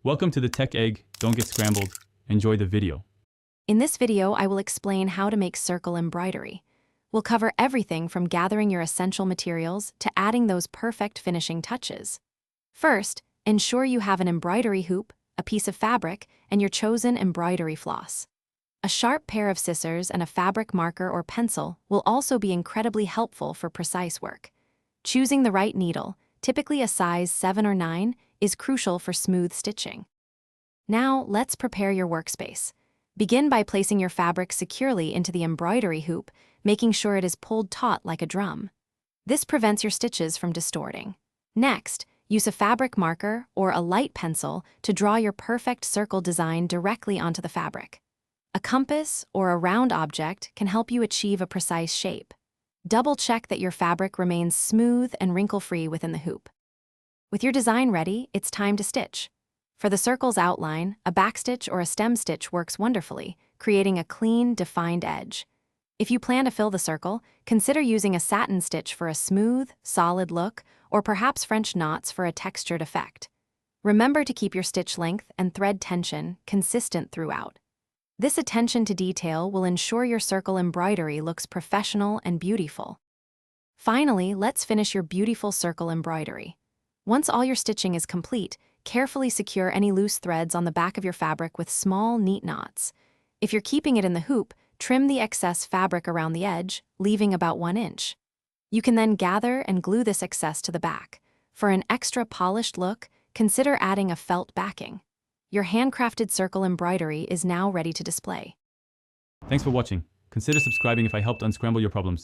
Welcome to the Tech Egg. Don't get scrambled. Enjoy the video. In this video, I will explain how to make circle embroidery. We'll cover everything from gathering your essential materials to adding those perfect finishing touches. First, ensure you have an embroidery hoop, a piece of fabric, and your chosen embroidery floss. A sharp pair of scissors and a fabric marker or pencil will also be incredibly helpful for precise work. Choosing the right needle, typically a size 7 or 9, is crucial for smooth stitching. Now, let's prepare your workspace. Begin by placing your fabric securely into the embroidery hoop, making sure it is pulled taut like a drum. This prevents your stitches from distorting. Next, use a fabric marker or a light pencil to draw your perfect circle design directly onto the fabric. A compass or a round object can help you achieve a precise shape. Double-check that your fabric remains smooth and wrinkle-free within the hoop. With your design ready, it's time to stitch. For the circle's outline, a backstitch or a stem stitch works wonderfully, creating a clean, defined edge. If you plan to fill the circle, consider using a satin stitch for a smooth, solid look, or perhaps French knots for a textured effect. Remember to keep your stitch length and thread tension consistent throughout. This attention to detail will ensure your circle embroidery looks professional and beautiful. Finally, let's finish your beautiful circle embroidery. Once all your stitching is complete, carefully secure any loose threads on the back of your fabric with small, neat knots. If you're keeping it in the hoop, trim the excess fabric around the edge, leaving about 1 inch. You can then gather and glue this excess to the back. For an extra polished look, consider adding a felt backing. Your handcrafted circle embroidery is now ready to display. Thanks for watching. Consider subscribing if I helped unscramble your problems.